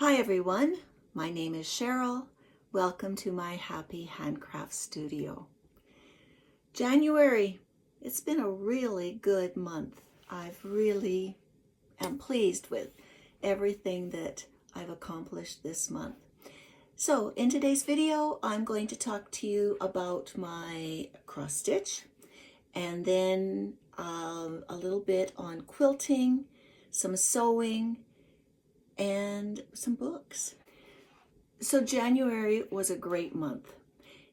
Hi everyone, my name is Cheryl. Welcome to my Happy Handcraft Studio. January, it's been a really good month. I've really am pleased with everything that I've accomplished this month. So in today's video, I'm going to talk to you about my cross stitch and then a little bit on quilting, some sewing, and some books. So January was a great month.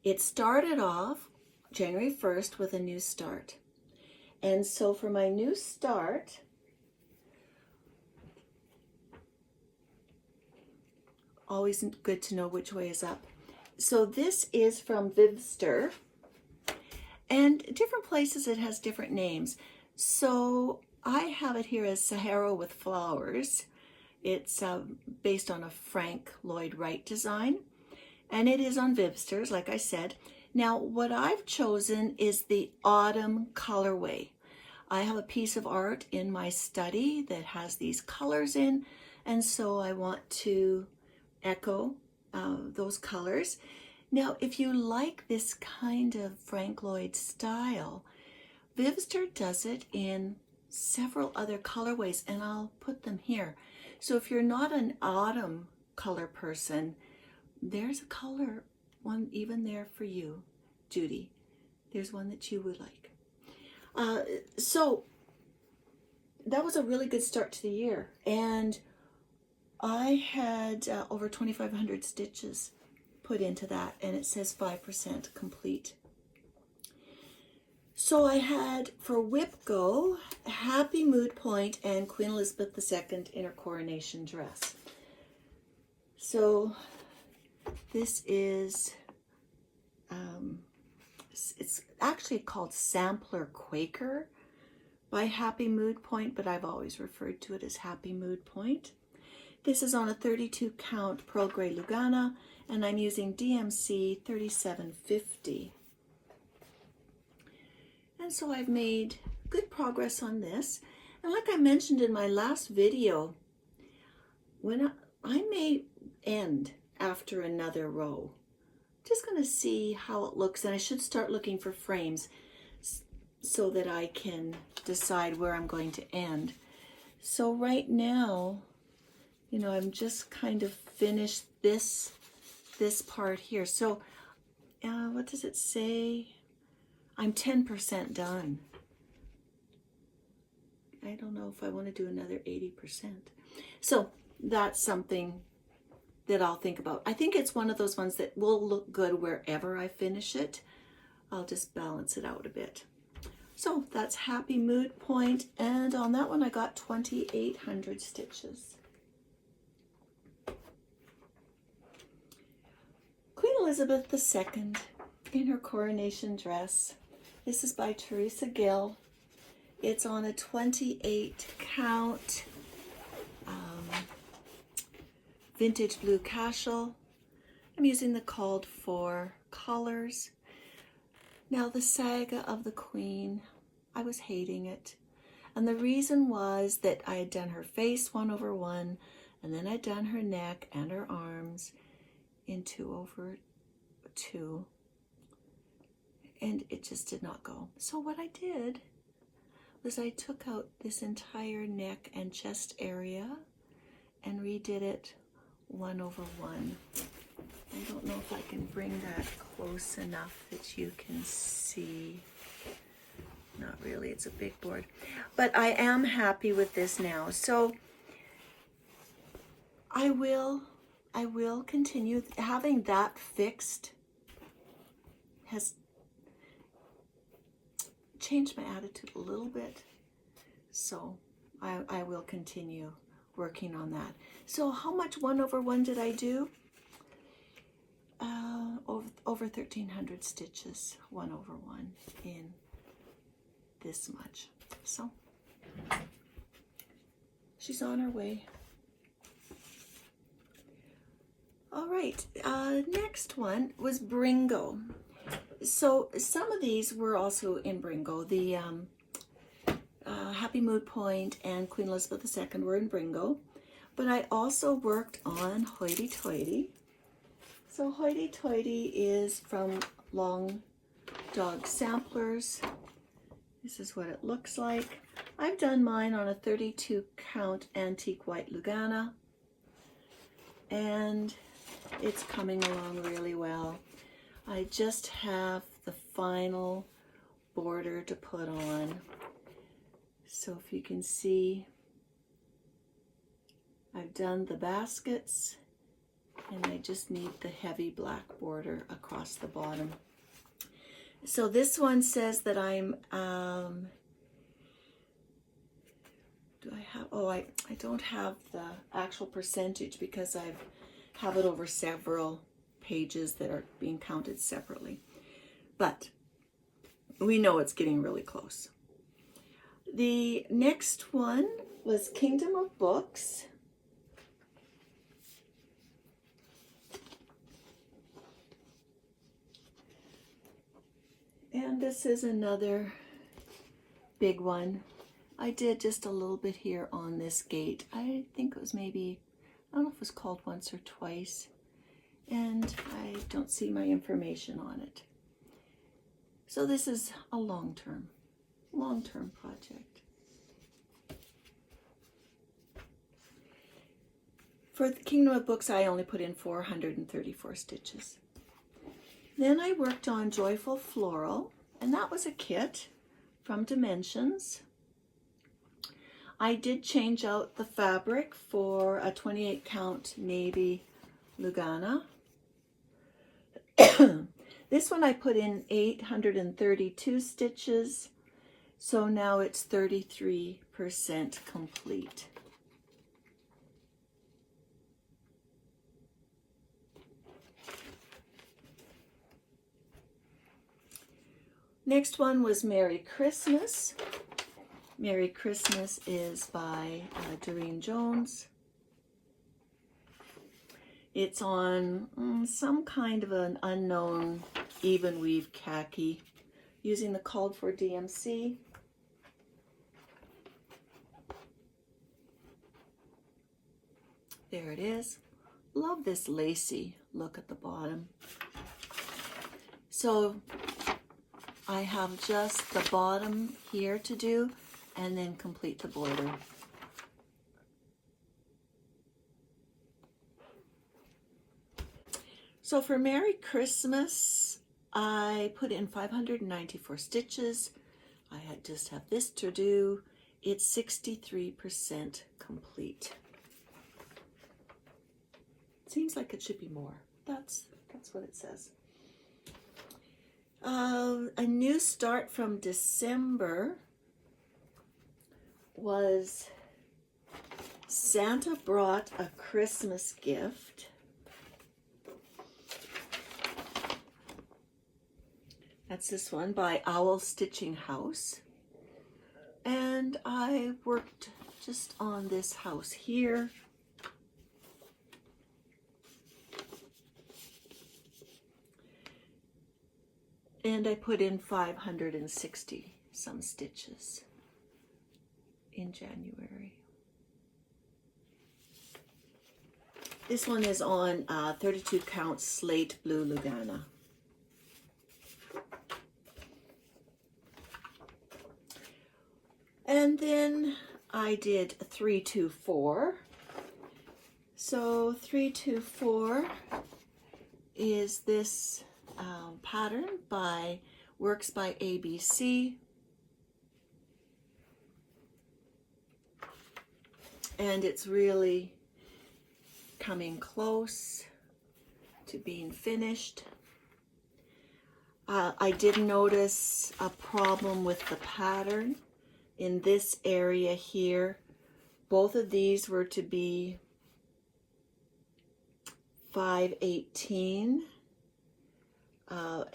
It started off January 1st with a new start. And so for my new start, always good to know which way is up. So this is from Vivster, and different places it has different names. So I have it here as Sahara with Flowers. It's based on a Frank Lloyd Wright design, and it is on Vivsters, like I said. Now, what I've chosen is the autumn colorway. I have a piece of art in my study that has these colors in, and so I want to echo those colors. Now, if you like this kind of Frank Lloyd style, Vivster does it in several other colorways, and I'll put them here. So if you're not an autumn color person, there's a color one even there for you, Judy. There's one that you would like. So that was a really good start to the year, and I had over 2,500 stitches put into that, and it says 5% complete. So I had for Whip Go, Happy Mood Point, and Queen Elizabeth II in Her Coronation Dress. So this is, it's actually called Sampler Quaker by Happy Mood Point, but I've always referred to it as Happy Mood Point. This is on a 32 count Pearl Gray Lugana, and I'm using DMC 3750. And so I've made good progress on this. And like I mentioned in my last video, when I may end after another row. Just going to see how it looks, and I should start looking for frames so that I can decide where I'm going to end. So right now, you know, I'm just kind of finished this part here. So what does it say? I'm 10% done. I don't know if I want to do another 80%. So that's something that I'll think about. I think it's one of those ones that will look good wherever I finish it. I'll just balance it out a bit. So that's Happy Mood Point, and on that one I got 2,800 stitches. Queen Elizabeth II in Her Coronation Dress. This is by Teresa Gil. It's on a 28 count Vintage Blue Cashel. I'm using the called for colors. Now the Saga of the Queen, I was hating it. And the reason was that I had done her face 1/1, and then I'd done her neck and her arms in 2/2. And it just did not go. So what I did was I took out this entire neck and chest area and redid it 1/1. I don't know if I can bring that close enough that you can see. Not really, it's a big board. But I am happy with this now. So I will continue. Having that fixed has changed my attitude a little bit, so I will continue working on that. So how much 1/1 did I do? Over 1,300 stitches 1/1 in this much. So she's on her way. All right, next one was Bringo. So some of these were also in Bringo. The Happy Mood Point and Queen Elizabeth II were in Bringo. But I also worked on Hoity Toity. So Hoity Toity is from Long Dog Samplers. This is what it looks like. I've done mine on a 32 count antique white Lugana, and it's coming along really well. I just have the final border to put on. So if you can see, I've done the baskets, and I just need the heavy black border across the bottom. So this one says that I'm, do I have, oh, I don't have the actual percentage because I have it over several pages that are being counted separately. But we know it's getting really close. The next one was Kingdom of Books. And this is another big one. I did just a little bit here on this gate. I think it was maybe, I don't know if it was called once or twice. And I don't see my information on it. So this is a long-term project. For the Kingdom of Books, I only put in 434 stitches. Then I worked on Joyful Floral, and that was a kit from Dimensions. I did change out the fabric for a 28 count navy Lugana. This one I put in 832 stitches, so now it's 33% complete. Next one was Merry Christmas. Merry Christmas is by Durene Jones. It's on some kind of an unknown even weave khaki using the called for DMC. There it is. Love this lacy look at the bottom. So I have just the bottom here to do and then complete the border. So for Merry Christmas, I put in 594 stitches. I just have this to do. It's 63% complete. Seems like it should be more. That's what it says. A new start from December was Santa Brought a Christmas Gift. That's this one by Owl Stitching House. And I worked just on this house here. And I put in 560 some stitches in January. This one is on 32 count Slate Blue Lugana. And then I did 324. So 324 is this pattern by Works by ABC. And it's really coming close to being finished. I did notice a problem with the pattern in this area here. Both of these were to be 518.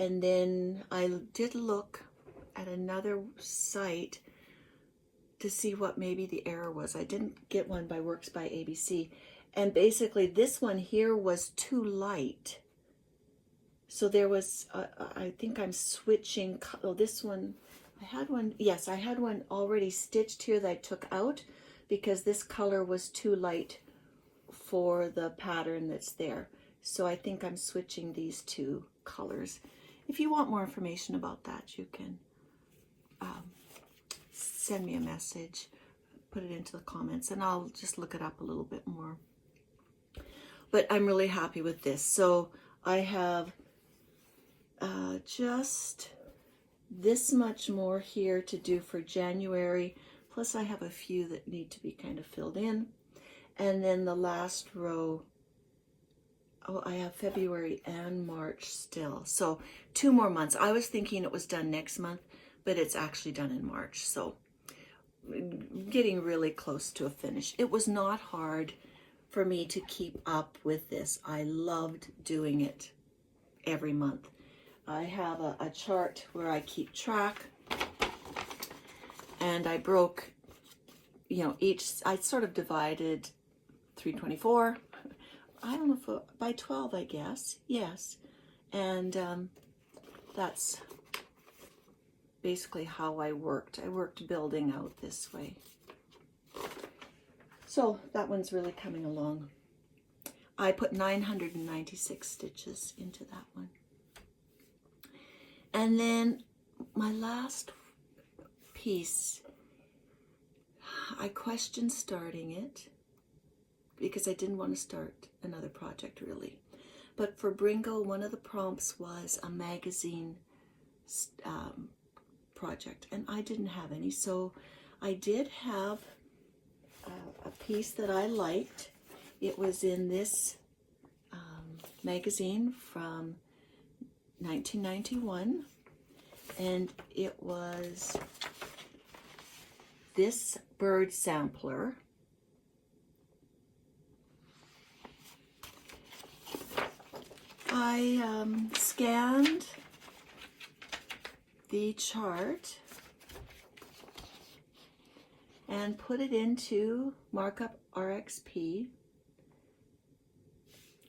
And then I did look at another site to see what maybe the error was. I didn't get one by Works by ABC. And basically this one here was too light. So there was, I think I'm switching, oh, this one, I had one, yes, I had one already stitched here that I took out because this color was too light for the pattern that's there. So I think I'm switching these two colors. If you want more information about that, you can send me a message, put it into the comments, and I'll just look it up a little bit more. But I'm really happy with this. So I have just this much more here to do for January, plus I have a few that need to be kind of filled in. And then the last row, oh, I have February and March still. So 2 more months. I was thinking it was done next month, but it's actually done in March. So getting really close to a finish. It was not hard for me to keep up with this. I loved doing it every month. I have a chart where I keep track, and I broke, you know, I sort of divided 324, I don't know if by 12, I guess, yes. And that's basically how I worked. I worked building out this way. So that one's really coming along. I put 996 stitches into that one. And then my last piece, I questioned starting it because I didn't want to start another project really. But for Bringo, one of the prompts was a magazine project, and I didn't have any. So I did have a piece that I liked. It was in this magazine from 1991, and it was this bird sampler. I scanned the chart and put it into Markup RXP,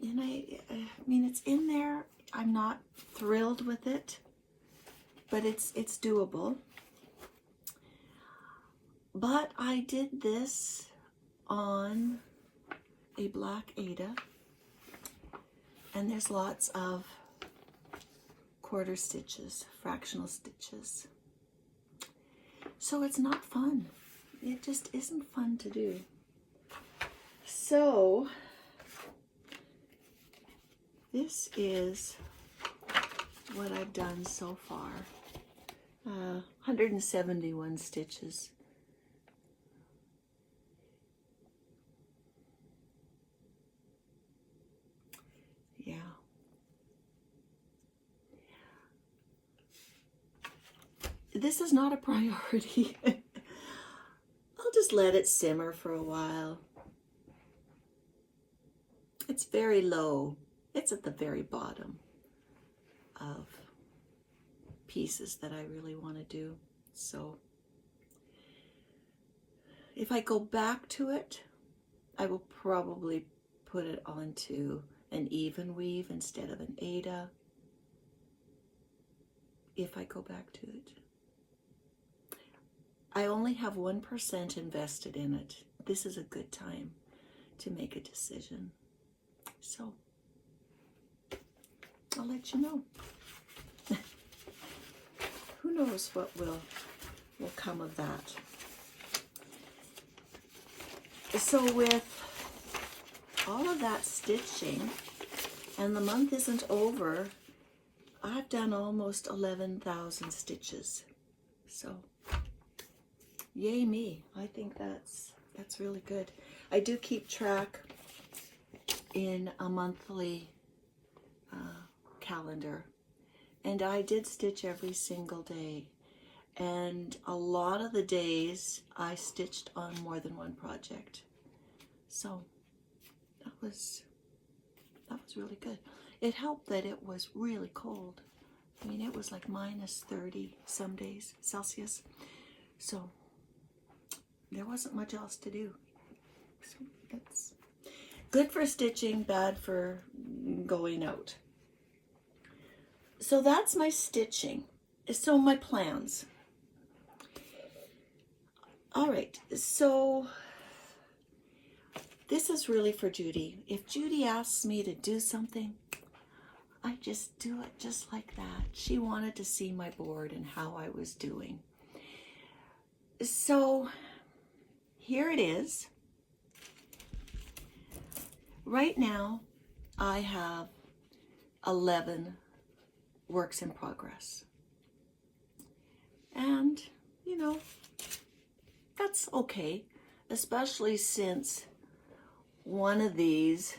and I mean, it's in there. I'm not thrilled with it, but it's doable. But I did this on a black Aida, and there's lots of quarter stitches, fractional stitches. So it's not fun. It just isn't fun to do. So this is what I've done so far. 171 stitches. Yeah. This is not a priority. I'll just let it simmer for a while. It's very low. It's at the very bottom of pieces that I really want to do. So if I go back to it, I will probably put it onto an even weave instead of an Aida. If I go back to it. I only have 1% invested in it. This is a good time to make a decision. So I'll let you know. Who knows what will come of that. So with all of that stitching, and the month isn't over, I've done almost 11,000 stitches. So yay me. I think that's really good. I do keep track in a monthly calendar, and I did stitch every single day, and a lot of the days I stitched on more than one project. So that was really good. It helped that it was really cold. I mean, it was like -30 some days Celsius, so there wasn't much else to do. So it's good for stitching, bad for going out. So that's my stitching. So my plans. All right, so This is really for Judy. If Judy asks me to do something, I just do it just like that. She wanted to see my board and how I was doing. So here it is. Right now, I have 11 works in progress. And, you know, that's okay, especially since one of these,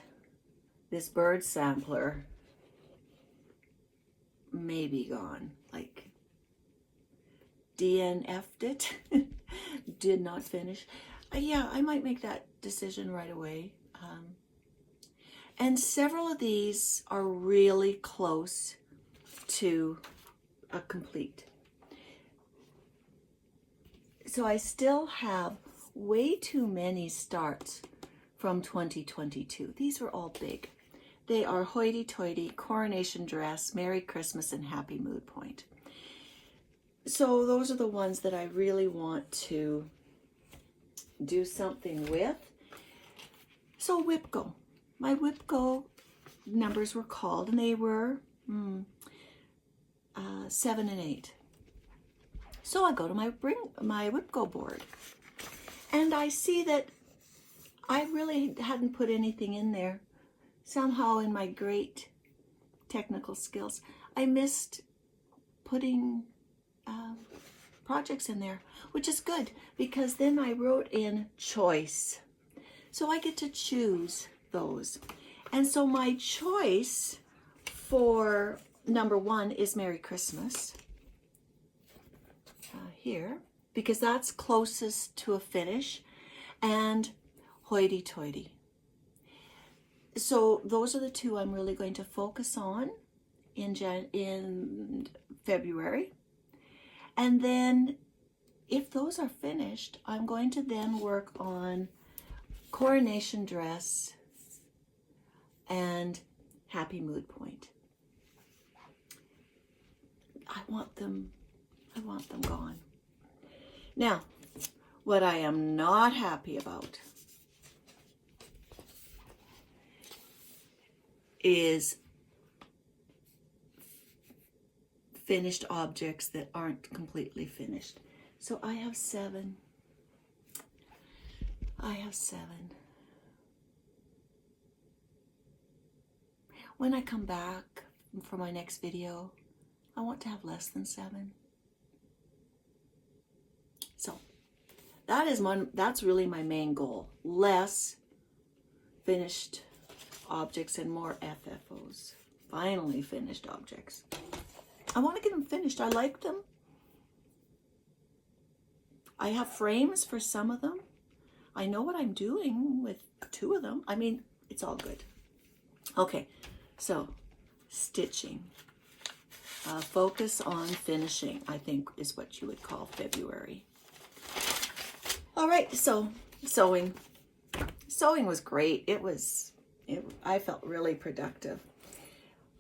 this bird sampler, may be gone. Like, DNF'd it, did not finish. Yeah, I might make that decision right away. And several of these are really close to a complete. So I still have way too many starts from 2022. These were all big. They are Hoity Toity, Coronation Dress, Merry Christmas, and Happy Mood Point. So those are the ones that I really want to do something with. So WIPGO. My WIPGO numbers were called, and they were 7 and 8. So I go to my WIPGO board, and I see that I really hadn't put anything in there. Somehow in my great technical skills, I missed putting projects in there, which is good because then I wrote in choice. So I get to choose those. And so my choice for number 1 is Merry Christmas here, because that's closest to a finish, and Hoity Toity. So those are the two I'm really going to focus on in February. And then if those are finished, I'm going to then work on Coronation Dress and Happy Mood Point. I want them gone. Now, what I am not happy about is finished objects that aren't completely finished. So I have 7. When I come back for my next video, I want to have less than 7. So that's really my main goal. Less finished objects and more FFOs. Finally finished objects. I want to get them finished. I like them. I have frames for some of them. I know what I'm doing with 2 of them. I mean, it's all good. Okay, so stitching. Focus on finishing, I think is what you would call February. All right, so sewing. Sewing was great. I felt really productive.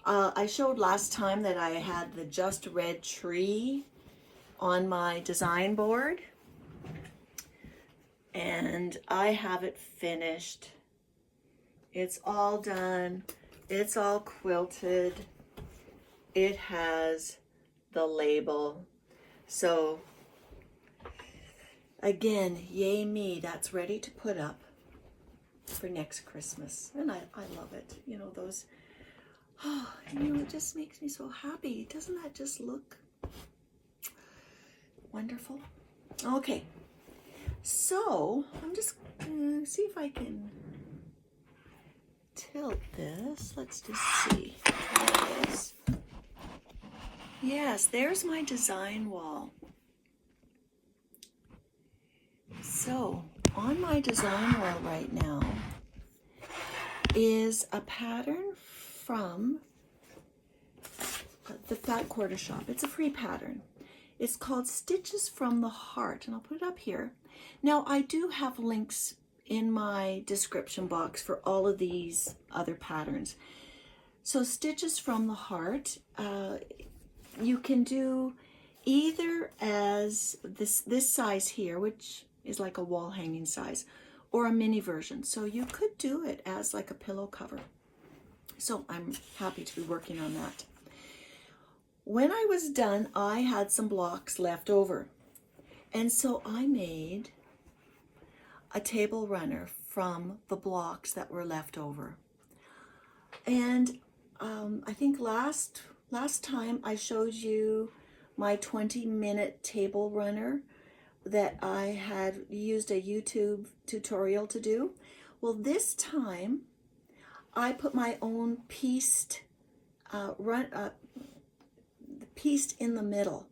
I showed last time that I had the Just Red tree on my design board, and I have it finished. It's all done. It's all quilted. It has the label. So again, yay me, that's ready to put up for next Christmas. And I love it. You know, those, oh, you know, it just makes me so happy. Doesn't that just look wonderful? Okay, so I'm just gonna see if I can tilt this. Let's just see. Try this. Yes, there's my design wall. So on my design wall right now is a pattern from the Fat Quarter Shop. It's a free pattern. It's called Stitches from the Heart, and I'll put it up here. Now I do have links in my description box for all of these other patterns. So Stitches from the Heart, you can do either as this size here, which is like a wall hanging size, or a mini version. So you could do it as like a pillow cover. So I'm happy to be working on that. When I was done, I had some blocks left over. And so I made a table runner from the blocks that were left over. And I think last time I showed you my 20-minute table runner that I had used a YouTube tutorial to do. Well, this time I put my own pieced pieced in the middle.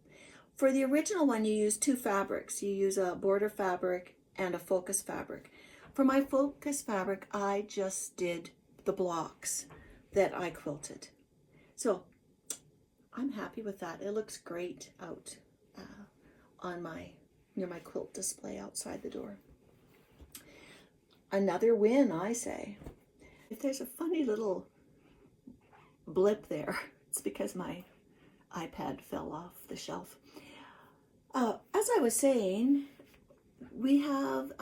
For the original one, you use two fabrics. You use a border fabric and a focus fabric. For my focus fabric, I just did the blocks that I quilted. So I'm happy with that. It looks great out on near my quilt display outside the door. Another win, I say. If there's a funny little blip there, it's because my iPad fell off the shelf. As I was saying, we have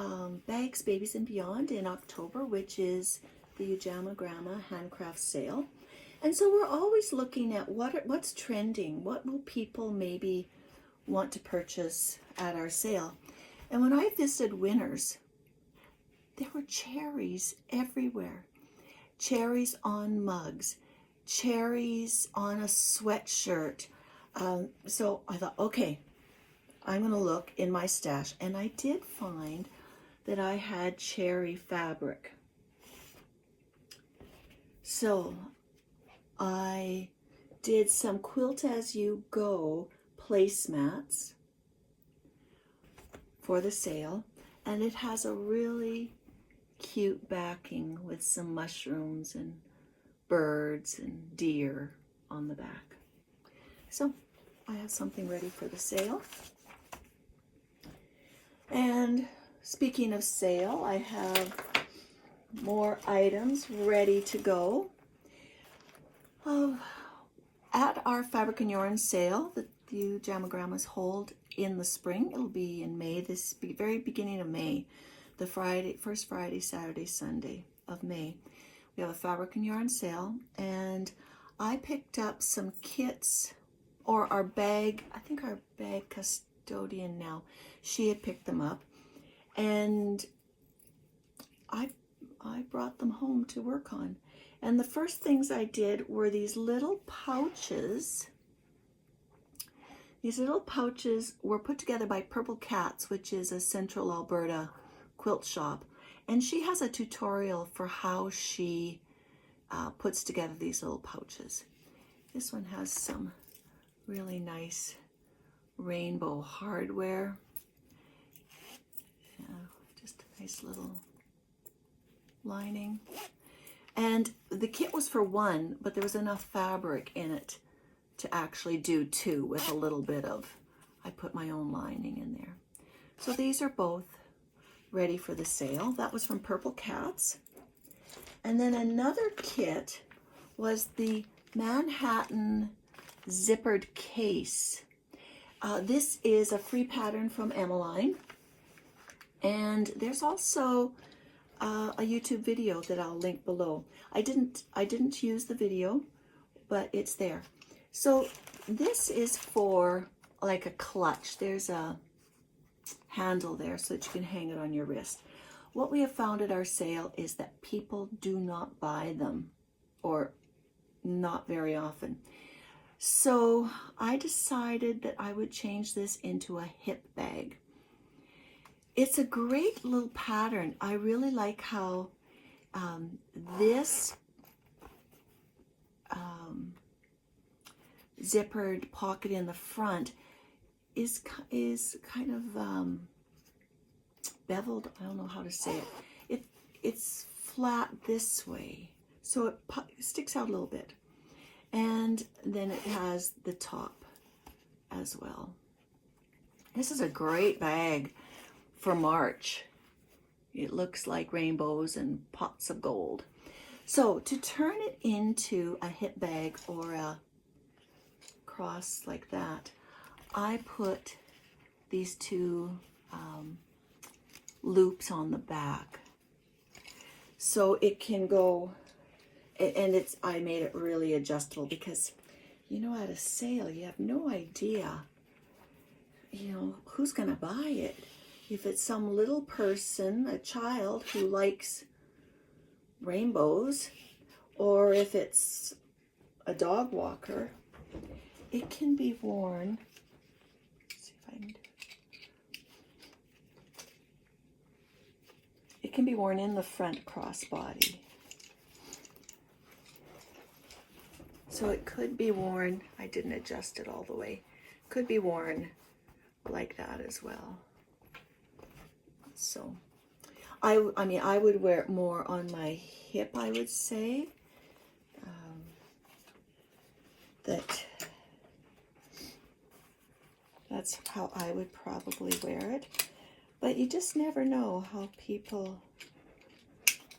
Bags, Babies, and Beyond in October, which is the Ujamagramma Handcraft Sale. And so we're always looking at what's trending, what will people maybe want to purchase at our sale. And when I visited Winners, there were cherries everywhere. Cherries on mugs, cherries on a sweatshirt. So I thought, okay, I'm going to look in my stash. And I did find that I had cherry fabric. So I did some Quilt As You Go placemats for the sale. And it has a really cute backing with some mushrooms and birds and deer on the back. So I have something ready for the sale. And speaking of sale, I have more items ready to go. At our Fabric and Yarn sale that the Ujamagrammas hold in the spring, it'll be in May, very beginning of May, the first Friday, Saturday, Sunday of May. We have a Fabric and Yarn sale, and I picked up some kits, or our bag, I think our bag custodian now, she had picked them up, and I brought them home to work on. And the first things I did were these little pouches. These little pouches were put together by Purple Cats, which is a Central Alberta quilt shop. And she has a tutorial for how she puts together these little pouches. This one has some really nice rainbow hardware. Yeah, just a nice little lining. And the kit was for one, but there was enough fabric in it to actually do two with a little bit of, I put my own lining in there. So these are both ready for the sale. That was from Purple Cats. And then another kit was the Manhattan Zippered Case. This is a free pattern from Emmeline. And there's also a YouTube video that I'll link below. I didn't use the video, but it's there. So this is for like a clutch. There's a handle there so that you can hang it on your wrist. What we have found at our sale is that people do not buy them, or not very often. So I decided that I would change this into a hip bag. It's a great little pattern. I really like how this zippered pocket in the front is kind of beveled. I don't know how to say it. It's flat this way, so it sticks out a little bit. And then it has the top as well. This is a great bag for March. It looks like rainbows and pots of gold. So to turn it into a hip bag or a cross like that, I put these two loops on the back. So it can go, and I made it really adjustable because, you know, at a sale, you have no idea, you know, who's going to buy it. If it's some little person, a child who likes rainbows, or if it's a dog walker, it can be worn. Let's see if I can do it. It can be worn in the front crossbody. So it could be worn, I didn't adjust it all the way, could be worn like that as well. So I mean, I would wear it more on my hip, I would say. That's how I would probably wear it. But you just never know how people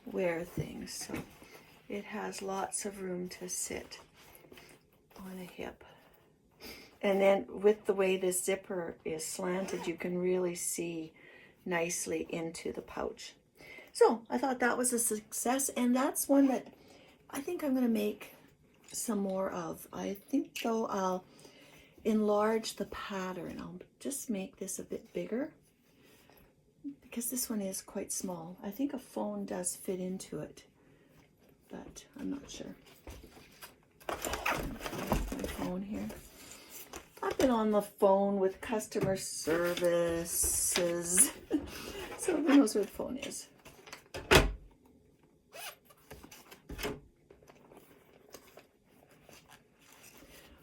wear things. So it has lots of room to sit on a hip. And then with the way this zipper is slanted, you can really see nicely into the pouch. So I thought that was a success, and that's one that I think I'm going to make some more of. I think though I'll enlarge the pattern. I'll just make this a bit bigger because this one is quite small. I think a phone does fit into it, but I'm not sure. My phone here. I've been on the phone with customer services, so who knows where the phone is.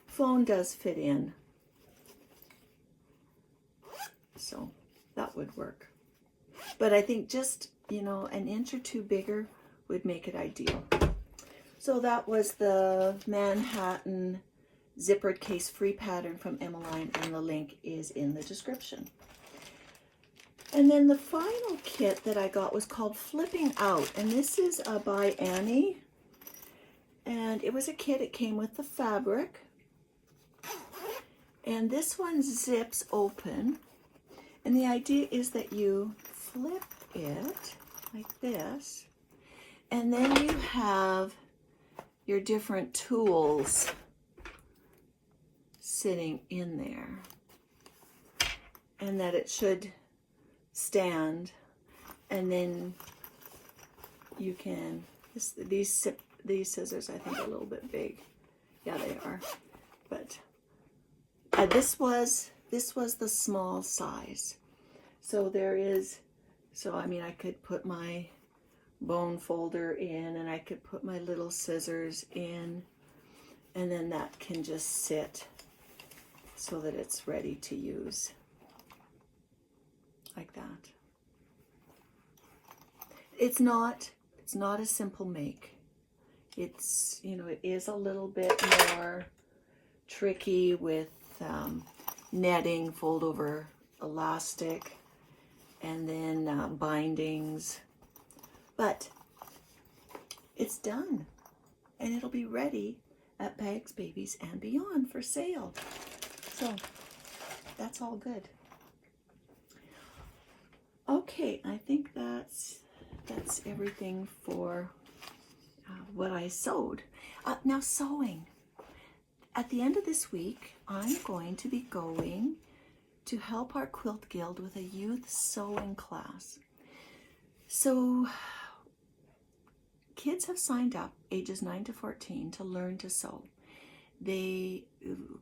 Phone does fit in, so that would work. But I think just, you know, an inch or two bigger would make it ideal. So that was the Manhattan Zippered Case free pattern from Emmeline, and the link is in the description. And then the final kit that I got was called Flipping Out, and this is by Annie. And it was a kit, it came with the fabric. And this one zips open, and the idea is that you flip it like this, and then you have your different tools sitting in there, and that it should stand, and then you can, these scissors I think are a little bit big. Yeah, they are, but this was the small size. So there is, so I mean, I could put my bone folder in, and I could put my little scissors in, and then that can just sit so that it's ready to use like that. It's not a simple make. It's, you know, it is a little bit more tricky with netting, fold over elastic, and then bindings, but it's done, and it'll be ready at Bags, Babies, and Beyond for sale. So that's all good. Okay, I think that's everything for what I sewed. Now sewing. At the end of this week, I'm going to be going to help our Quilt Guild with a youth sewing class. So kids have signed up, ages 9 to 14, to learn to sew. They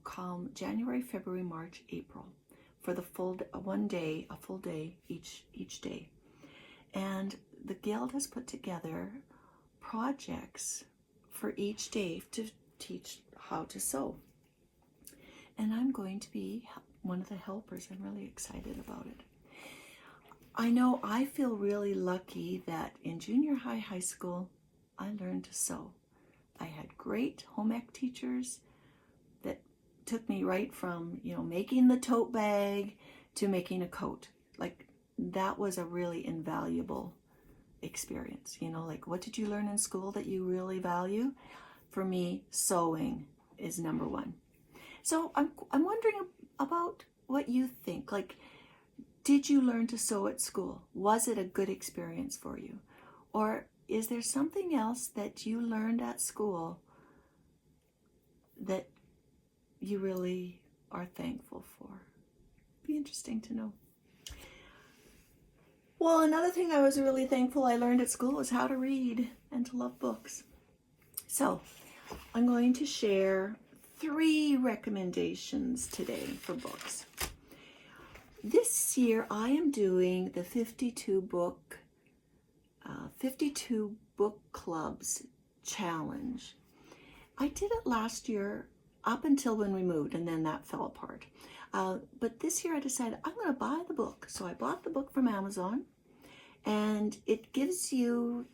come January, February, March, April for the full day, a full day each day. And the Guild has put together projects for each day to teach how to sew. And I'm going to be one of the helpers. I'm really excited about it. I know I feel really lucky that in junior high school, I learned to sew. I had great home ec teachers that took me right from, you know, making the tote bag to making a coat. Like, that was a really invaluable experience. You know, like, what did you learn in school that you really value? For me, sewing is number one. So I'm wondering about what you think. Like, did you learn to sew at school? Was it a good experience for you? Or is there something else that you learned at school that you really are thankful for? Be interesting to know. Well, another thing I was really thankful I learned at school was how to read and to love books. So I'm going to share 3 recommendations today for books. This year I am doing the 52 book clubs challenge. I did it last year up until when we moved, and then that fell apart. But this year I decided I'm going to buy the book. So I bought the book from Amazon, and it gives you,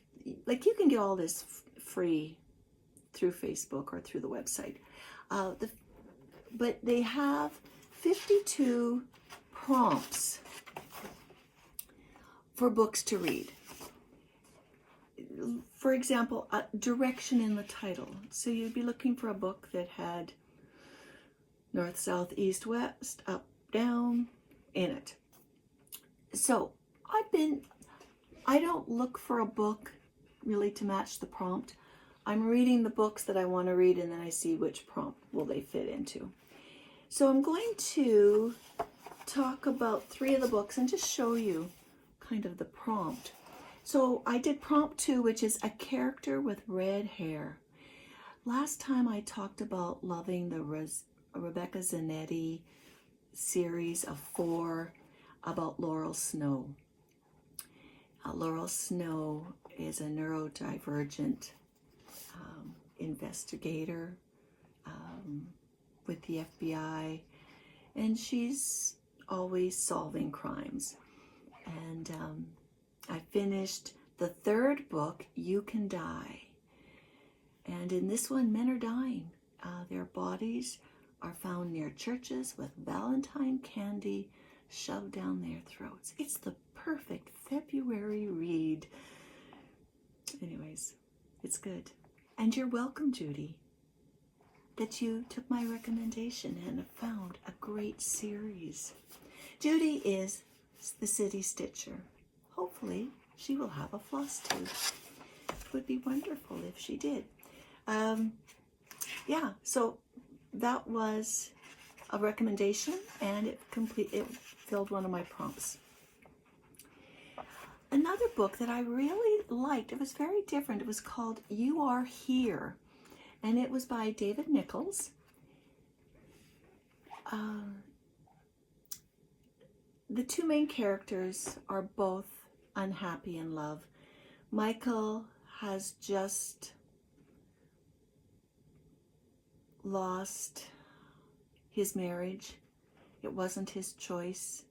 like, you can get all this free through Facebook or through the website. But they have 52 prompts for books to read. For example, a direction in the title. So you'd be looking for a book that had north, south, east, west, up, down in it. So I don't look for a book really to match the prompt. I'm reading the books that I want to read, and then I see which prompt will they fit into. So I'm going to talk about 3 of the books and just show you kind of the prompt. So I did prompt 2, which is a character with red hair. Last time I talked about loving the Rebecca Zanetti series of 4 about Laurel Snow. Laurel Snow is a neurodivergent investigator with the FBI, and she's always solving crimes. And I finished the 3rd book, You Can Die. And in this one, men are dying. Their bodies are found near churches with Valentine candy shoved down their throats. It's the perfect February read. Anyways, it's good. And you're welcome, Judy, that you took my recommendation and have found a great series. Judy is the city stitcher. Hopefully she will have a floss tube. It would be wonderful if she did. Yeah, so that was a recommendation, and it filled one of my prompts. Another book that I really liked, it was very different. It was called You Are Here, and it was by David Nichols. The 2 main characters are both unhappy in love. Michael has just lost his marriage. It wasn't his choice.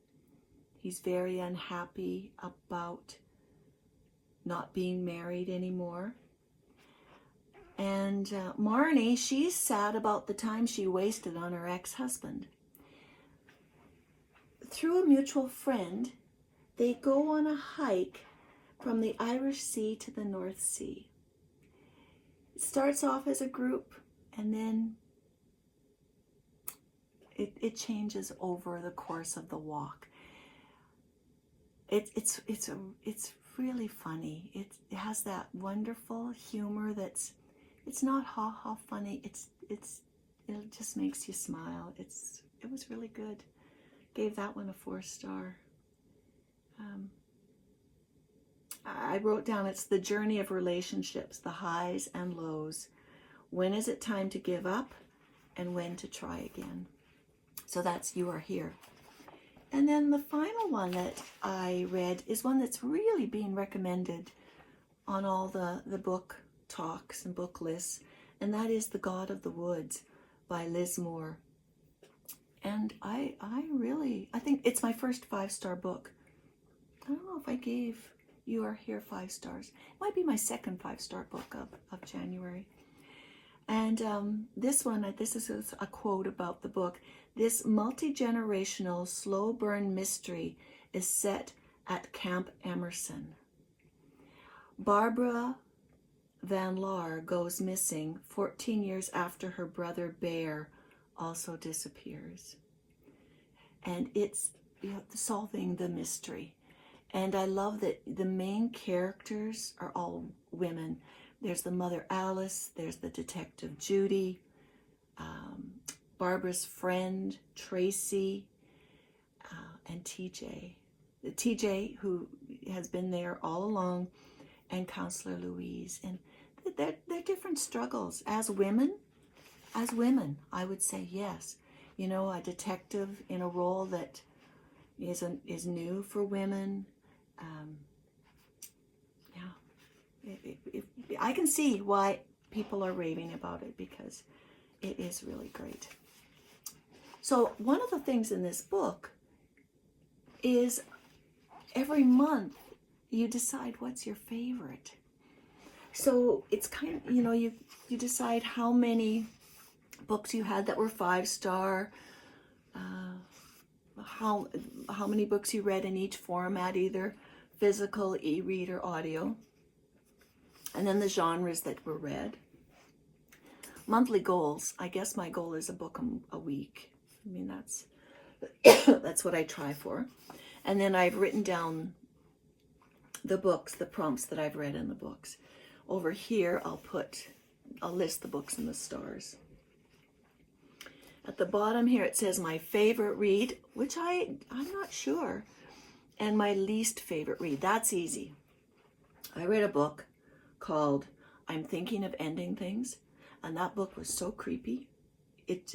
He's very unhappy about not being married anymore. And Marnie, she's sad about the time she wasted on her ex-husband. Through a mutual friend, they go on a hike from the Irish Sea to the North Sea. It starts off as a group, and then it changes over the course of the walk. It's really funny. It has that wonderful humor it's not ha funny. It just makes you smile. It was really good. Gave that one a 4-star. I wrote down, it's the journey of relationships, the highs and lows. When is it time to give up, and when to try again? So that's You Are Here. And then the final one that I read is one that's really being recommended on all the book talks and book lists, and that is The God of the Woods by Liz Moore. And I think it's my first 5-star book. I don't know if I gave You Are Here 5 stars. It might be my second 5-star book of January. And this is a quote about the book. This multi-generational slow burn mystery is set at Camp Emerson. Barbara Van Laar goes missing 14 years after her brother Bear also disappears. And it's solving the mystery. And I love that the main characters are all women. There's the Mother Alice, there's the Detective Judy, Barbara's friend, Tracy, and TJ. The TJ, who has been there all along, and Counselor Louise. And they're different struggles. As women, I would say yes. You know, a detective in a role that is new for women. I can see why people are raving about it, because it is really great. So one of the things in this book is every month you decide what's your favorite. So it's kind of, you know, you decide how many books you had that were 5-star, how many books you read in each format, either physical, e-read, or audio, and then the genres that were read. Monthly goals. I guess my goal is a book a week. I mean, that's what I try for. And then I've written down the books, the prompts that I've read in the books. Over here, I'll list the books and the stars. At the bottom here, it says my favorite read, which I'm not sure, and my least favorite read. That's easy. I read a book called I'm Thinking of Ending Things, and that book was so creepy. It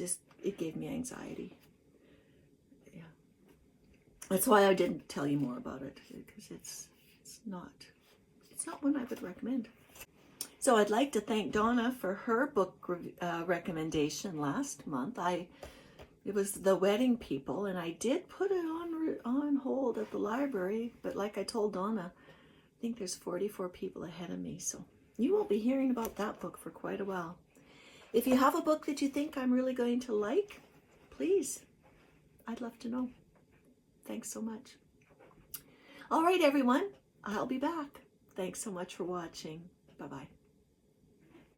gave me anxiety. Yeah. That's why I didn't tell you more about it, because it's not one I would recommend. So I'd like to thank Donna for her book recommendation last month. It was The Wedding People, and I did put it on hold at the library, but like I told Donna, I think there's 44 people ahead of me, so you will be hearing about that book for quite a while. If you have a book that you think I'm really going to like, please, I'd love to know. Thanks so much. All right, everyone, I'll be back. Thanks so much for watching. Bye-bye.